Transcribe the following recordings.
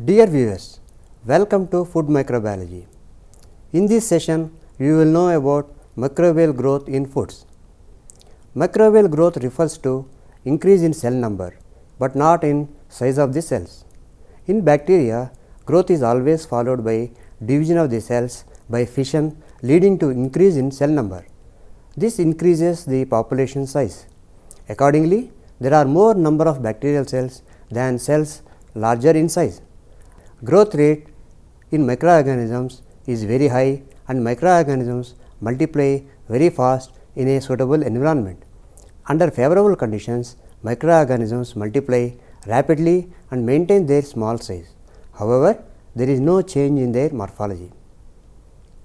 Dear viewers, welcome to Food Microbiology. In this session, we will know about microbial growth in foods. Microbial growth refers to increase in cell number, but not in size of the cells. In bacteria, growth is always followed by division of the cells by fission, leading to increase in cell number. This increases the population size. Accordingly, there are more number of bacterial cells than cells larger in size. Growth rate in microorganisms is very high and microorganisms multiply very fast in a suitable environment. Under favorable conditions, microorganisms multiply rapidly and maintain their small size. However, there is no change in their morphology.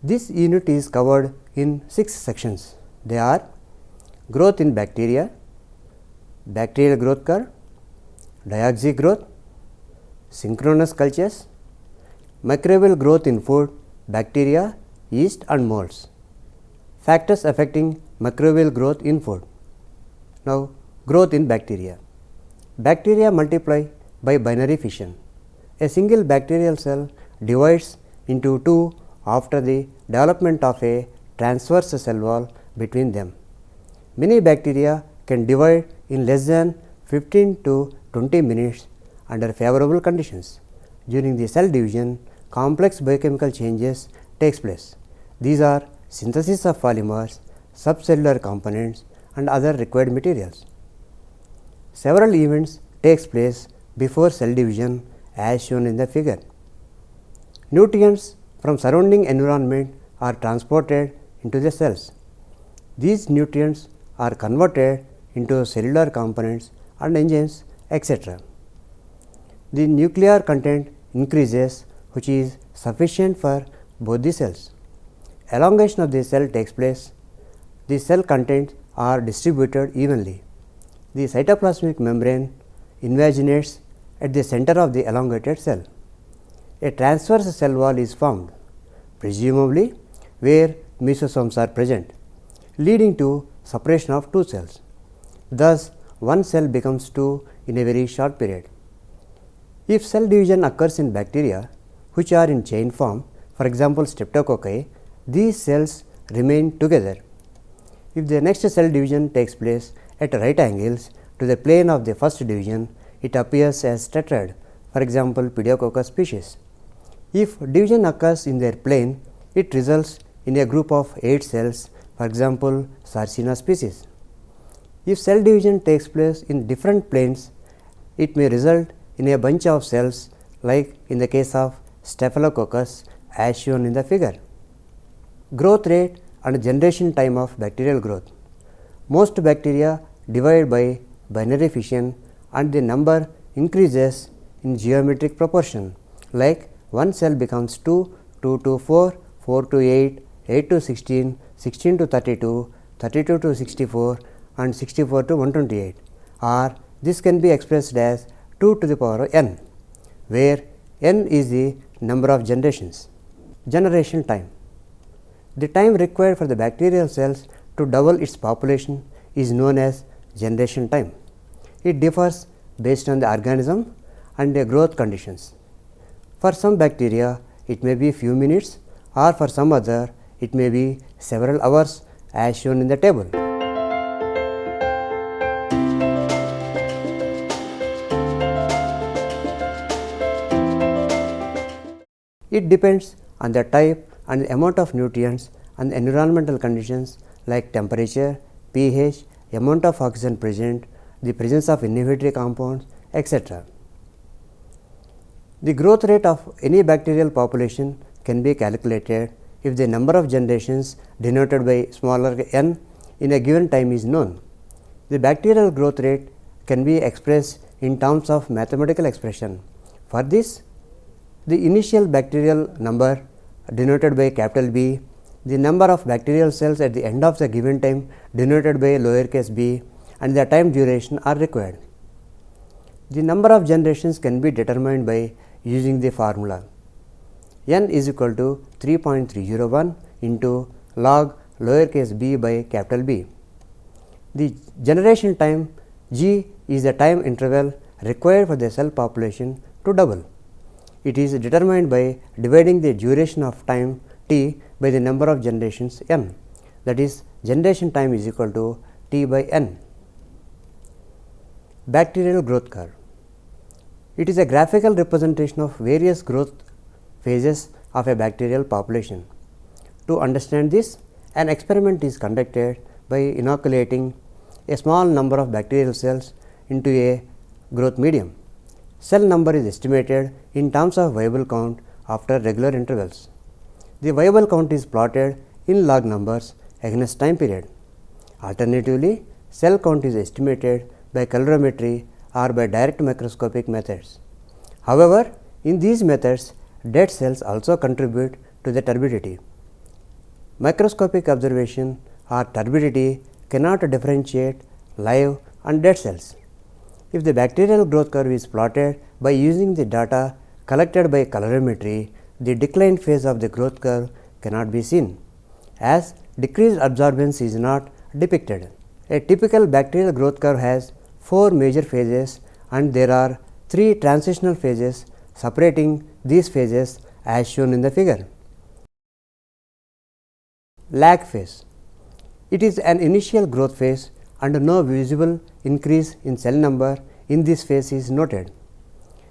This unit is covered in 6 sections. They are growth in bacteria, bacterial growth curve, diaxial growth, synchronous cultures, microbial growth in food, bacteria, yeast and molds. Factors affecting microbial growth in food. Now, growth in bacteria. Bacteria multiply by binary fission. A single bacterial cell divides into two after the development of a transverse cell wall between them. Many bacteria can divide in less than 15 to 20 minutes under favorable conditions. During the cell division, complex biochemical changes takes place. These are synthesis of polymers, subcellular components and other required materials. Several events takes place before cell division as shown in the figure. Nutrients from surrounding environment are transported into the cells. These nutrients are converted into cellular components and enzymes, etc. The nuclear content increases, which is sufficient for both the cells. Elongation of the cell takes place. The cell contents are distributed evenly. The cytoplasmic membrane invaginates at the center of the elongated cell. A transverse cell wall is formed, presumably where mesosomes are present, leading to separation of two cells. Thus, one cell becomes two in a very short period. If cell division occurs in bacteria which are in chain form, for example streptococci, these cells remain together. If the next cell division takes place at right angles to the plane of the first division, it appears as tetrad, for example pediococcus species. If division occurs in their plane, it results in a group of 8 cells, for example Sarcina species. If cell division takes place in different planes, it may result in a bunch of cells like in the case of Staphylococcus as shown in the figure. Growth rate and generation time of bacterial growth. Most bacteria divide by binary fission and the number increases in geometric proportion, like one cell becomes 2, 2 to 4, 4 to 8, 8 to 16, 16 to 32, 32 to 64 and 64 to 128, or this can be expressed as 2 to the power of n, where n is the number of generations. Generation time. The time required for the bacterial cells to double its population is known as generation time. It differs based on the organism and their growth conditions. For some bacteria, it may be few minutes, or for some other, it may be several hours as shown in the table. It depends on the type and the amount of nutrients and the environmental conditions like temperature, pH, amount of oxygen present, the presence of inhibitory compounds, etc. The growth rate of any bacterial population can be calculated if the number of generations denoted by smaller n in a given time is known. The bacterial growth rate can be expressed in terms of mathematical expression. For this, the initial bacterial number denoted by capital B, the number of bacterial cells at the end of the given time denoted by lowercase b, and the time duration are required. The number of generations can be determined by using the formula n is equal to 3.301 into log lowercase b by capital B. The generation time G is the time interval required for the cell population to double. It is determined by dividing the duration of time t by the number of generations n, that is, generation time is equal to t by n. Bacterial growth curve. It is a graphical representation of various growth phases of a bacterial population. To understand this, an experiment is conducted by inoculating a small number of bacterial cells into a growth medium. Cell number is estimated in terms of viable count after regular intervals. The viable count is plotted in log numbers against time period. Alternatively, cell count is estimated by calorimetry or by direct microscopic methods. However, in these methods, dead cells also contribute to the turbidity. Microscopic observation or turbidity cannot differentiate live and dead cells. If the bacterial growth curve is plotted by using the data collected by calorimetry, the decline phase of the growth curve cannot be seen, as decreased absorbance is not depicted. A typical bacterial growth curve has 4 major phases, and there are 3 transitional phases separating these phases as shown in the figure. Lag phase. It is an initial growth phase and no visible increase in cell number in this phase is noted.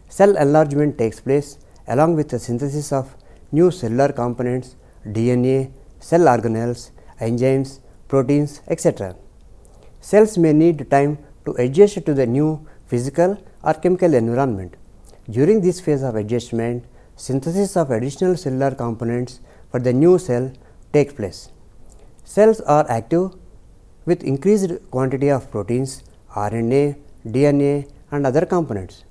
Cell enlargement takes place along with the synthesis of new cellular components, DNA, cell organelles, enzymes, proteins, etc. Cells may need time to adjust to the new physical or chemical environment. During this phase of adjustment, synthesis of additional cellular components for the new cell takes place. Cells are active with increased quantity of proteins, RNA, DNA and other components.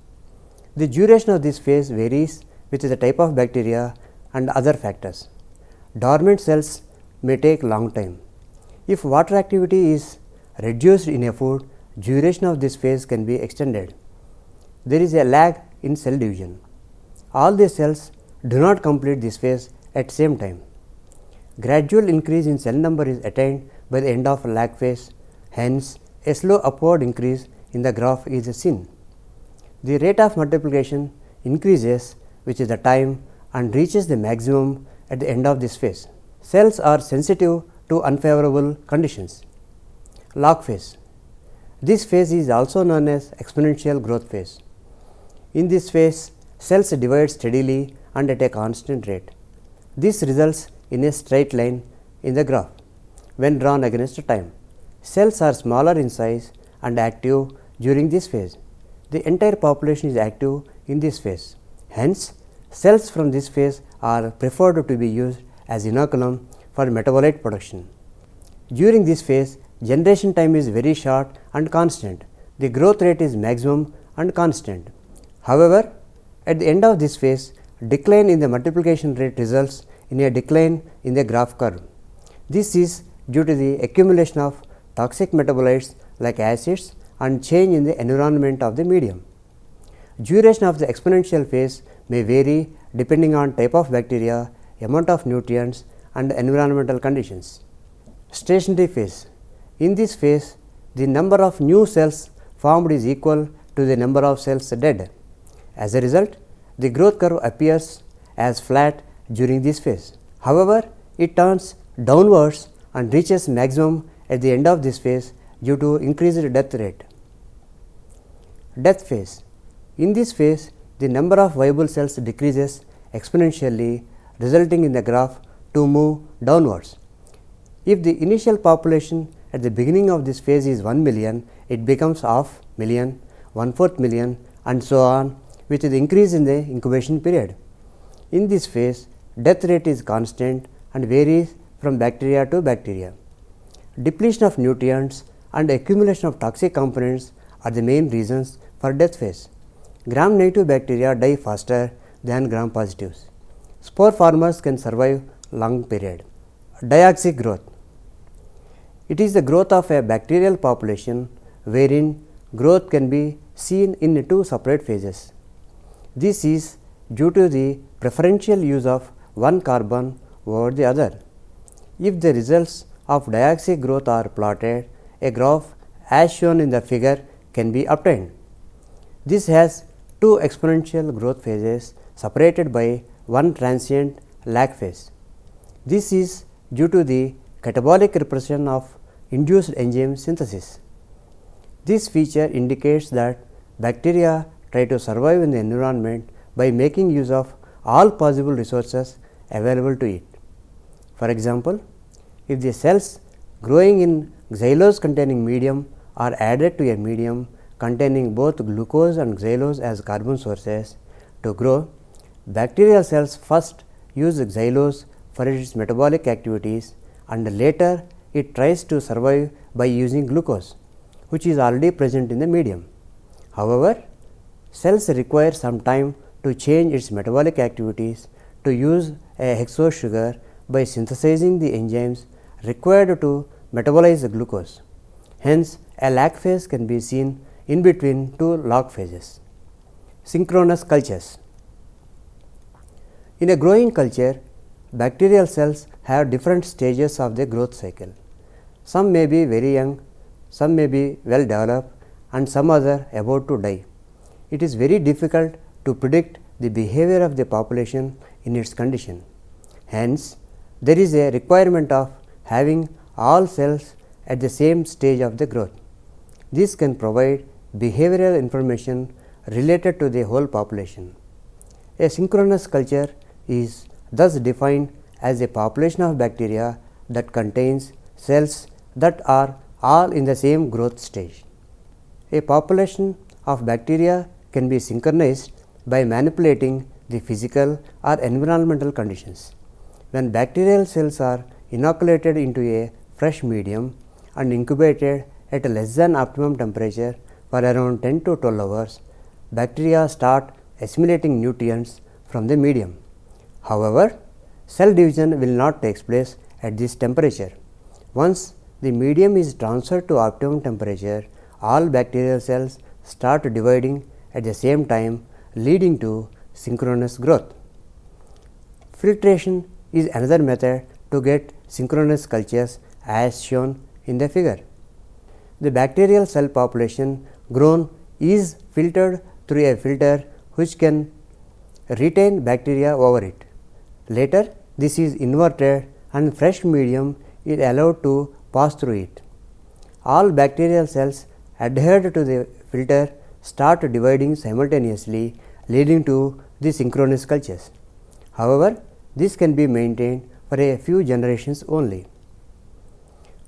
The duration of this phase varies with the type of bacteria and other factors. Dormant cells may take long time. If water activity is reduced in a food, duration of this phase can be extended. There is a lag in cell division. All the cells do not complete this phase at same time. Gradual increase in cell number is attained by the end of lag phase, hence a slow upward increase in the graph is seen. The rate of multiplication increases with the time and reaches the maximum at the end of this phase. Cells are sensitive to unfavorable conditions. Log phase. This phase is also known as exponential growth phase. In this phase, cells divide steadily and at a constant rate. This results in a straight line in the graph when drawn against time. Cells are smaller in size and active during this phase. The entire population is active in this phase. Hence, cells from this phase are preferred to be used as inoculum for metabolite production. During this phase, generation time is very short and constant. The growth rate is maximum and constant. However, at the end of this phase, decline in the multiplication rate results in a decline in the graph curve. This is due to the accumulation of toxic metabolites like acids and change in the environment of the medium. Duration of the exponential phase may vary depending on type of bacteria, amount of nutrients and environmental conditions. Stationary phase. In this phase, the number of new cells formed is equal to the number of cells dead. As a result, the growth curve appears as flat during this phase. However, it turns downwards and reaches maximum at the end of this phase due to increased death rate. Death phase. In this phase, the number of viable cells decreases exponentially, resulting in the graph to move downwards. If the initial population at the beginning of this phase is 1 million, it becomes half million, 1/4 million and so on with the increase in the incubation period. In this phase, death rate is constant and varies from bacteria to bacteria. Depletion of nutrients and accumulation of toxic components are the main reasons for death phase. Gram-negative bacteria die faster than gram-positives. Spore formers can survive long period. Diaxic growth. It is the growth of a bacterial population wherein growth can be seen in 2 separate phases. This is due to the preferential use of one carbon over the other. If the results of diaxic growth are plotted, a graph as shown in the figure can be obtained. This has 2 exponential growth phases separated by one transient lag phase. This is due to the catabolic repression of induced enzyme synthesis. This feature indicates that bacteria try to survive in the environment by making use of all possible resources available to it. For example, if the cells growing in xylose containing medium are added to a medium containing both glucose and xylose as carbon sources to grow, bacterial cells first use xylose for its metabolic activities and later it tries to survive by using glucose, which is already present in the medium. However, cells require some time to change its metabolic activities to use a hexose sugar by synthesizing the enzymes required to metabolize the glucose. Hence, a lag phase can be seen in between two log phases. Synchronous cultures. In a growing culture, bacterial cells have different stages of the growth cycle. Some may be very young, some may be well developed, and some other about to die. It is very difficult to predict the behavior of the population in its condition. Hence, there is a requirement of having all cells at the same stage of the growth. This can provide behavioral information related to the whole population. A synchronous culture is thus defined as a population of bacteria that contains cells that are all in the same growth stage. A population of bacteria can be synchronized by manipulating the physical or environmental conditions. When bacterial cells are inoculated into a fresh medium and incubated at a less than optimum temperature for around 10 to 12 hours, bacteria start assimilating nutrients from the medium. However, cell division will not take place at this temperature. Once the medium is transferred to optimum temperature, all bacterial cells start dividing at the same time, leading to synchronous growth. Filtration is another method to get synchronous cultures as shown in the figure. The bacterial cell population grown is filtered through a filter which can retain bacteria over it. Later, this is inverted and fresh medium is allowed to pass through it. All bacterial cells adhered to the filter start dividing simultaneously, leading to the synchronous cultures. However, this can be maintained for a few generations only.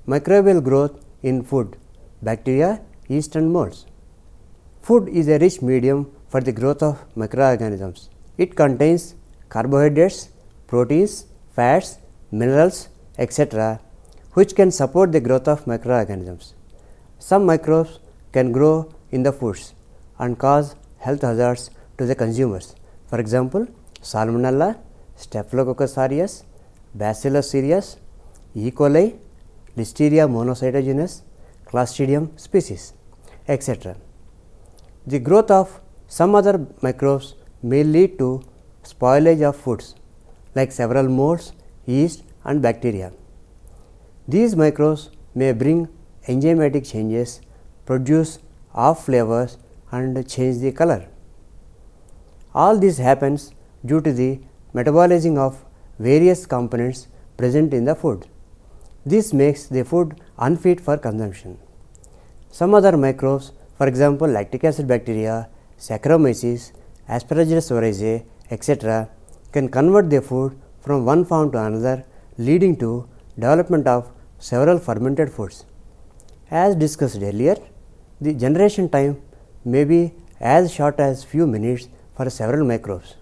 Microbial growth in food, bacteria, yeast and molds. Food is a rich medium for the growth of microorganisms. It contains carbohydrates, proteins, fats, minerals, etc., which can support the growth of microorganisms. Some microbes can grow in the foods and cause health hazards to the consumers. For example, Salmonella, Staphylococcus aureus, Bacillus cereus, E. coli, Listeria monocytogenes, Clostridium species, etc. The growth of some other microbes may lead to spoilage of foods like several molds, yeast and bacteria. These microbes may bring enzymatic changes, produce off flavors and change the color. All this happens due to the metabolizing of various components present in the food. This makes the food unfit for consumption. Some other microbes, for example, lactic acid bacteria, Saccharomyces, Aspergillus oryzae, etc., can convert the food from one form to another, leading to development of several fermented foods. As discussed earlier, the generation time may be as short as few minutes for several microbes.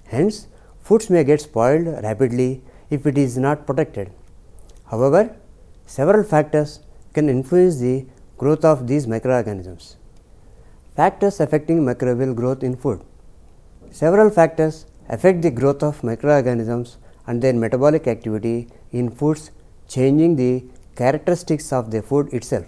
Hence, foods may get spoiled rapidly if it is not protected. However, several factors can influence the growth of these microorganisms. Factors affecting microbial growth in food. Several factors affect the growth of microorganisms and their metabolic activity in foods, changing the characteristics of the food itself.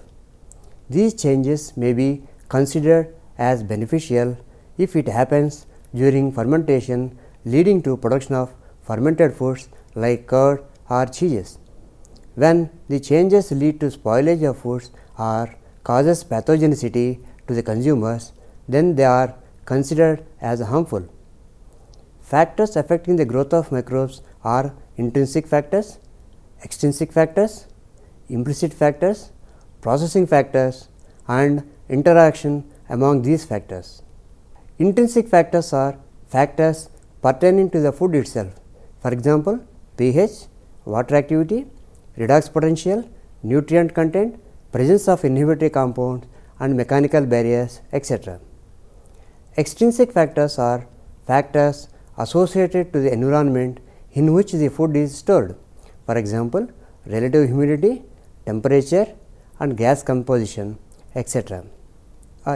These changes may be considered as beneficial if it happens during fermentation, leading to production of fermented foods like curd or cheeses. When the changes lead to spoilage of foods or causes pathogenicity to the consumers, then they are considered as harmful. Factors affecting the growth of microbes are intrinsic factors, extrinsic factors, implicit factors, processing factors, and interaction among these factors. Intrinsic factors are factors pertaining to the food itself. For example, pH, water activity, redox potential, nutrient content, presence of inhibitory compounds and mechanical barriers, etc. Extrinsic factors are factors associated to the environment in which the food is stored. For example, relative humidity, temperature and gas composition, etc.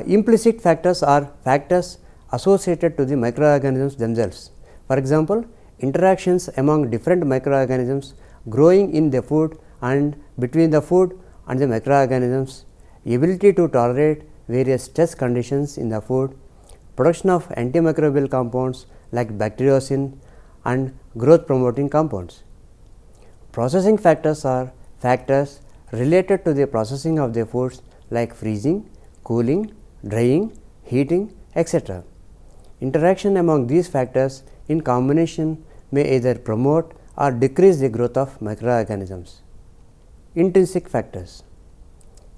Implicit factors are factors associated to the microorganisms themselves. For example, interactions among different microorganisms growing in the food and between the food and the microorganisms, ability to tolerate various stress conditions in the food, production of antimicrobial compounds like bacteriocin and growth promoting compounds. Processing factors are factors related to the processing of the foods like freezing, cooling, drying, heating, etc. Interaction among these factors in combination may either promote or decrease the growth of microorganisms. Intrinsic factors.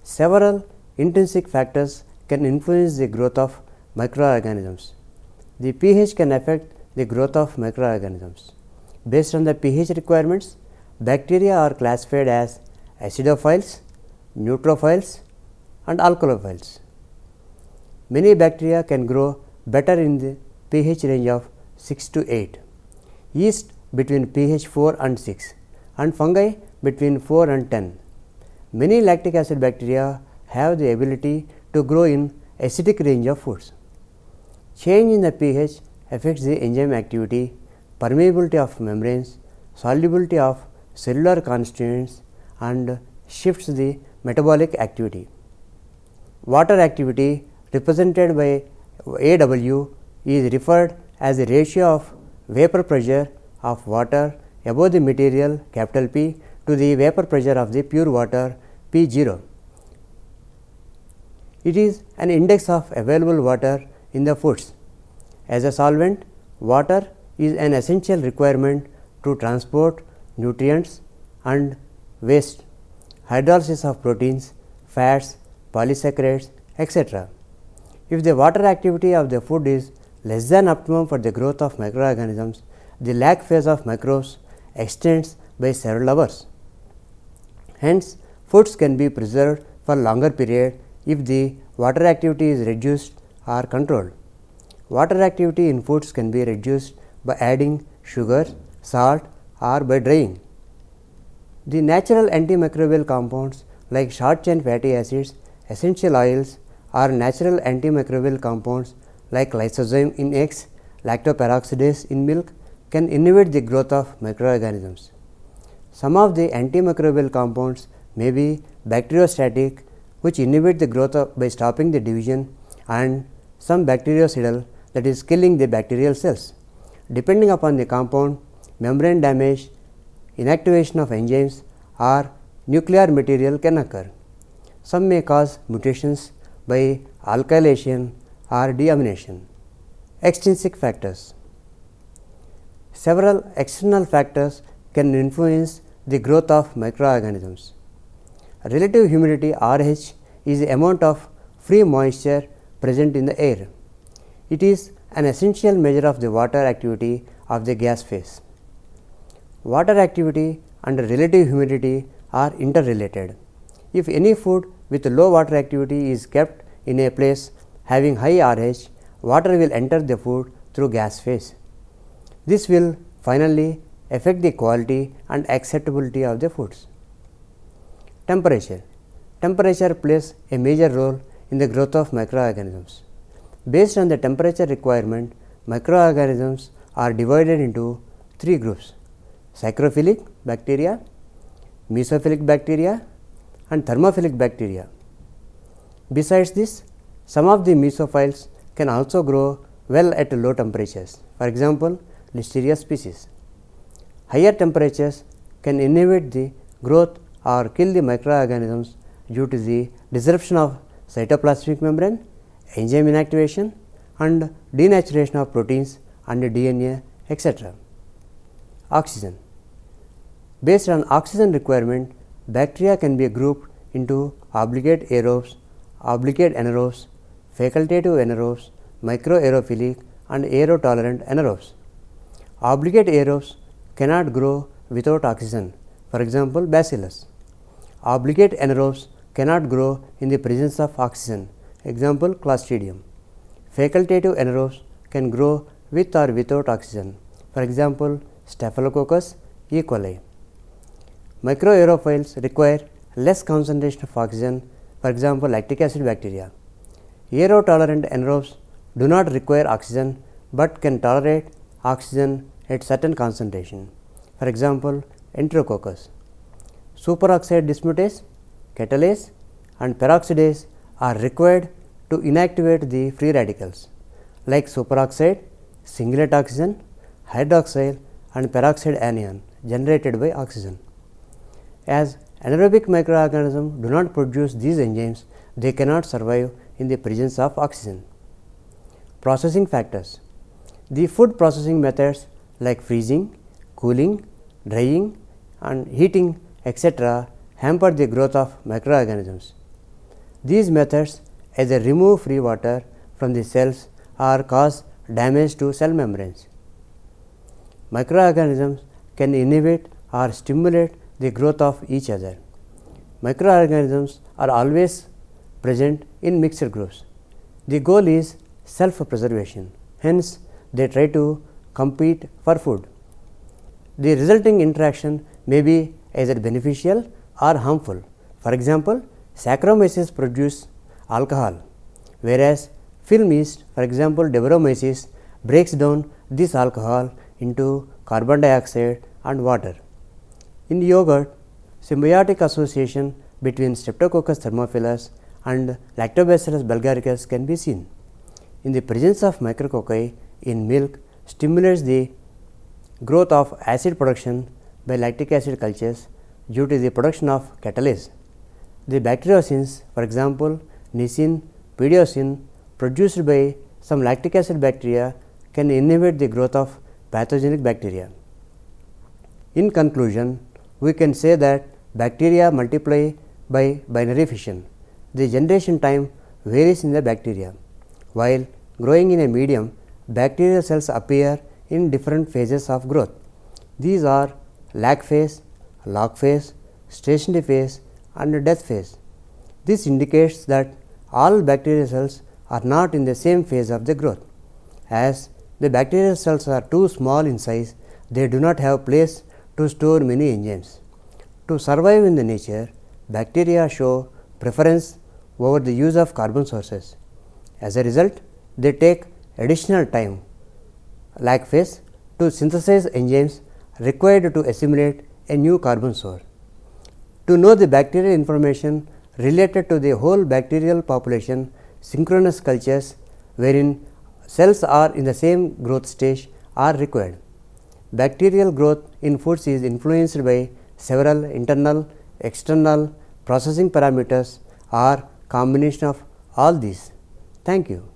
Several intrinsic factors can influence the growth of microorganisms. The pH can affect the growth of microorganisms. Based on the pH requirements, bacteria are classified as acidophiles, neutrophiles and alkalophiles. Many bacteria can grow better in the pH range of 6 to 8, yeast between pH 4 and 6 and fungi between 4 and 10. Many lactic acid bacteria have the ability to grow in acidic range of foods. Change in the pH affects the enzyme activity, permeability of membranes, solubility of cellular constituents and shifts the metabolic activity. Water activity represented by AW is referred as the ratio of vapor pressure of water above the material P to the vapor pressure of the pure water P0. It is an index of available water in the foods. As a solvent, water is an essential requirement to transport nutrients and waste, hydrolysis of proteins, fats, polysaccharides, etc. If the water activity of the food is less than optimum for the growth of microorganisms, the lag phase of microbes extends by several hours. Hence, foods can be preserved for longer period if the water activity is reduced or controlled. Water activity in foods can be reduced by adding sugar, salt or by drying. The natural antimicrobial compounds like short chain fatty acids, essential oils or natural antimicrobial compounds like lysozyme in eggs, lactoperoxidase in milk can inhibit the growth of microorganisms. Some of the antimicrobial compounds may be bacteriostatic, which inhibit the growth by stopping the division, and some bactericidal, that is killing the bacterial cells. Depending upon the compound, membrane damage, inactivation of enzymes or nuclear material can occur. Some may cause mutations by alkylation or deamination. Extrinsic factors. Several external factors can influence the growth of microorganisms. Relative humidity RH is the amount of free moisture present in the air. It is an essential measure of the water activity of the gas phase. Water activity and relative humidity are interrelated. If any food with low water activity is kept in a place having high RH, water will enter the food through gas phase. This will finally affect the quality and acceptability of the foods. Temperature. Temperature plays a major role in the growth of microorganisms. Based on the temperature requirement, microorganisms are divided into three groups: psychrophilic bacteria, mesophilic bacteria and thermophilic bacteria. Besides this, some of the mesophiles can also grow well at low temperatures. For example, Listeria species. Higher temperatures can inhibit the growth or kill the microorganisms due to the disruption of cytoplasmic membrane, enzyme inactivation and denaturation of proteins and DNA, etc. Oxygen. Based on oxygen requirement, bacteria can be grouped into obligate aerobes, obligate anaerobes, facultative anaerobes, microaerophilic and aerotolerant anaerobes. Obligate aerobes cannot grow without oxygen, for example, bacillus. Obligate anaerobes cannot grow in the presence of oxygen, example, Clostridium. Facultative anaerobes can grow with or without oxygen, for example, Staphylococcus E. coli. Microaerophiles require less concentration of oxygen, for example, lactic acid bacteria. Aerotolerant anaerobes do not require oxygen but can tolerate oxygen at certain concentration, for example, Enterococcus. Superoxide dismutase, catalase and peroxidase are required to inactivate the free radicals like superoxide, singlet oxygen, hydroxyl and peroxide anion generated by oxygen. As anaerobic microorganisms do not produce these enzymes, they cannot survive in the presence of oxygen. Processing factors. The food processing methods like freezing, cooling, drying and heating etc. hamper the growth of microorganisms. These methods either remove free water from the cells or cause damage to cell membranes. Microorganisms can inhibit or stimulate the growth of each other. Microorganisms are always present in mixed groups. The goal is self-preservation, hence they try to compete for food. The resulting interaction may be either beneficial or harmful. For example, Saccharomyces produce alcohol, whereas film yeast, for example, Debromyces, breaks down this alcohol into carbon dioxide and water. In yogurt, symbiotic association between Streptococcus thermophilus and Lactobacillus bulgaricus can be seen. In the presence of micrococci in milk stimulates the growth of acid production by lactic acid cultures due to the production of catalase. The bacteriocins, for example, nisin, pidiocin, produced by some lactic acid bacteria can inhibit the growth of pathogenic bacteria. In conclusion, we can say that bacteria multiply by binary fission. The generation time varies in the bacteria. While growing in a medium, bacterial cells appear in different phases of growth. These are lag phase, log phase, stationary phase and death phase. This indicates that all bacterial cells are not in the same phase of the growth. As the bacterial cells are too small in size, they do not have place to store many enzymes. To survive in the nature, bacteria show preference over the use of carbon sources. As a result, they take additional time, lag phase, to synthesize enzymes required to assimilate a new carbon source. To know the bacterial information related to the whole bacterial population, synchronous cultures wherein cells are in the same growth stage are required. Bacterial growth in foods is influenced by several internal, external processing parameters or combination of all these. Thank you.